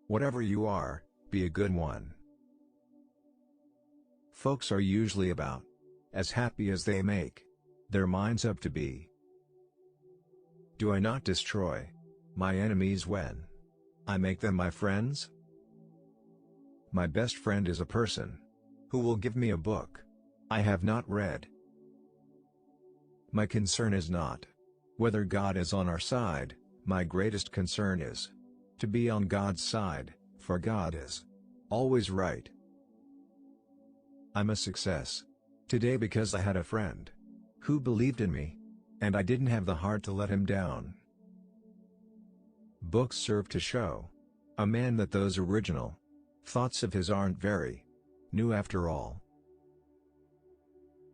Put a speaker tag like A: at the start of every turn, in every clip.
A: Whatever you are, be a good one. Folks are usually about as happy as they make their minds up to be. Do I not destroy my enemies when I make them my friends? My best friend is a person who will give me a book I have not read. My concern is not whether God is on our side, my greatest concern is to be on God's side, for God is always right. I'm a success today because I had a friend who believed in me, and I didn't have the heart to let him down. Books serve to show a man that those original thoughts of his aren't very new after all.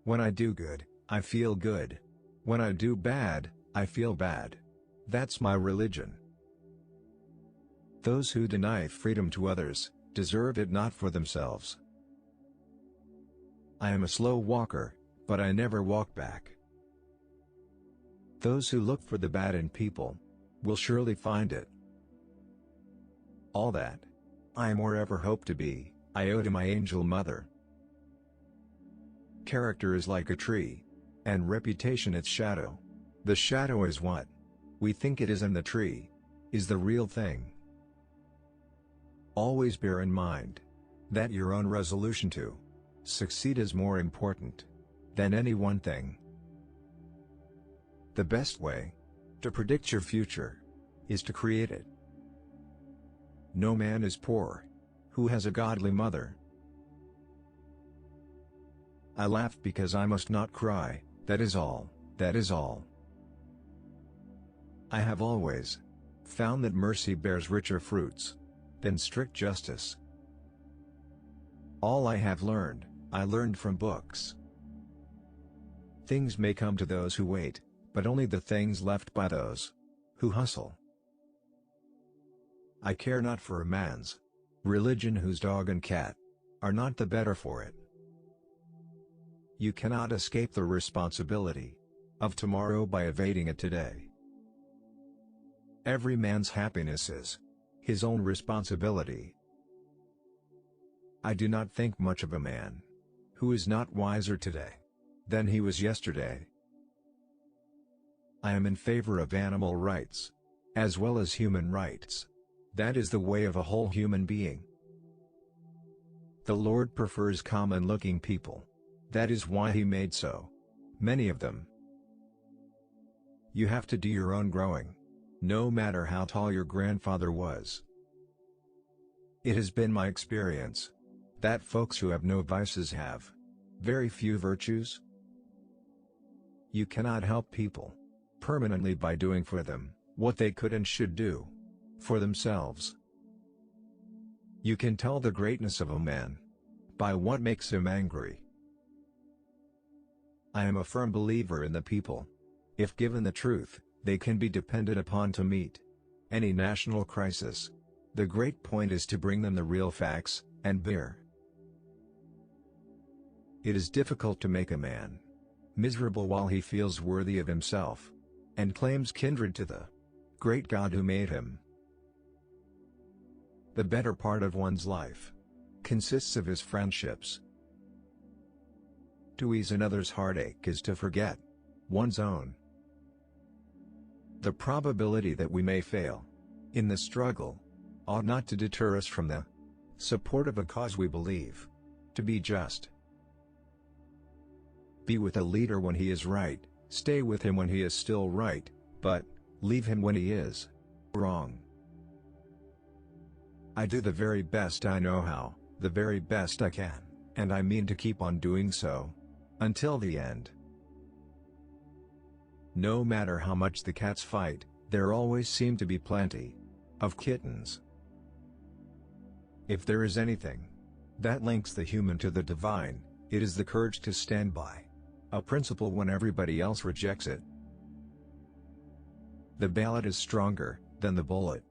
A: When I do good, I feel good. When I do bad, I feel bad. That's my religion. Those who deny freedom to others deserve it not for themselves. I am a slow walker, but I never walk back. Those who look for the bad in people will surely find it. All that I am or ever hope to be, I owe to my angel mother. Character is like a tree, and reputation its shadow. The shadow is what we think it is, and the tree is the real thing. Always bear in mind that your own resolution to succeed is more important than any one thing. The best way to predict your future is to create it. No man is poor who has a godly mother. I laugh because I must not cry, that is all, that is all. I have always found that mercy bears richer fruits than strict justice. All I have learned, I learned from books. Things may come to those who wait, but only the things left by those who hustle. I care not for a man's religion whose dog and cat are not the better for it. You cannot escape the responsibility of tomorrow by evading it today. Every man's happiness is his own responsibility. I do not think much of a man who is not wiser today than he was yesterday. I am in favor of animal rights as well as human rights. That is the way of a whole human being. The Lord prefers common-looking people. That is why He made so many of them. You have to do your own growing, no matter how tall your grandfather was. It has been my experience that folks who have no vices have very few virtues. You cannot help people permanently by doing for them what they could and should do for themselves. You can tell the greatness of a man by what makes him angry. I am a firm believer in the people. If given the truth, they can be depended upon to meet any national crisis. The great point is to bring them the real facts and bear. It is difficult to make a man miserable while he feels worthy of himself and claims kindred to the great God who made him. The better part of one's life consists of his friendships. To ease another's heartache is to forget one's own. The probability that we may fail in the struggle ought not to deter us from the support of a cause we believe to be just. Be with a leader when he is right, stay with him when he is still right, but leave him when he is wrong. I do the very best I know how, the very best I can, and I mean to keep on doing so until the end. No matter how much the cats fight, there always seem to be plenty of kittens. If there is anything that links the human to the divine, it is the courage to stand by a principle when everybody else rejects it. The ballot is stronger than the bullet.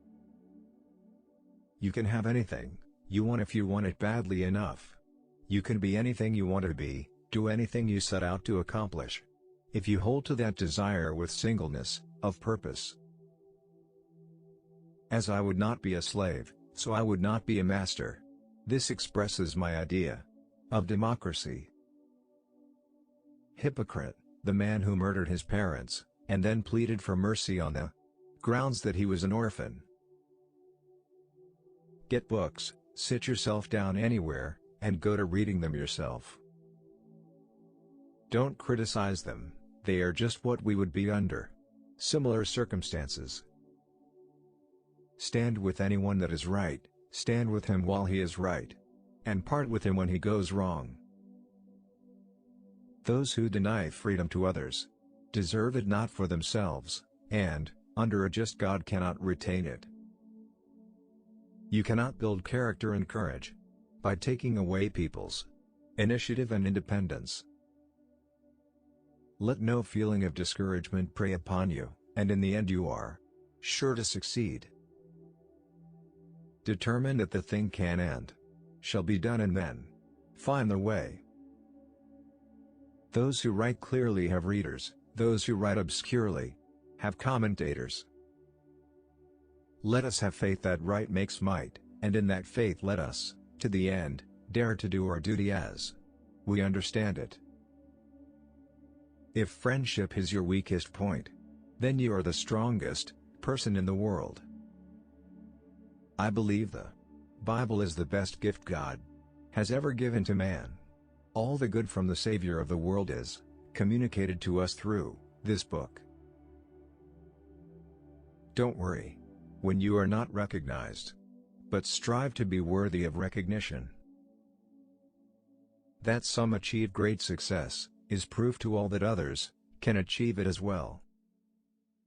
A: You can have anything you want if you want it badly enough. You can be anything you want to be, do anything you set out to accomplish, if you hold to that desire with singleness of purpose. As I would not be a slave so I would not be a master. This expresses my idea of democracy. Hypocrite, the man who murdered his parents, and then pleaded for mercy on the grounds that he was an orphan. Get books, sit yourself down anywhere, and go to reading them yourself. Don't criticize them, they are just what we would be under similar circumstances. Stand with anyone that is right, stand with him while he is right, and part with him when he goes wrong. Those who deny freedom to others deserve it not for themselves, and, under a just God, cannot retain it. You cannot build character and courage by taking away people's initiative and independence. Let no feeling of discouragement prey upon you, and in the end you are sure to succeed. Determine that the thing can and shall be done, and then find the way. Those who write clearly have readers, those who write obscurely have commentators. Let us have faith that right makes might, and in that faith let us, to the end, dare to do our duty as we understand it. If friendship is your weakest point, then you are the strongest person in the world. I believe the Bible is the best gift God has ever given to man. All the good from the Savior of the world is communicated to us through this book. Don't worry when you are not recognized, but strive to be worthy of recognition. That some achieve great success is proof to all that others can achieve it as well.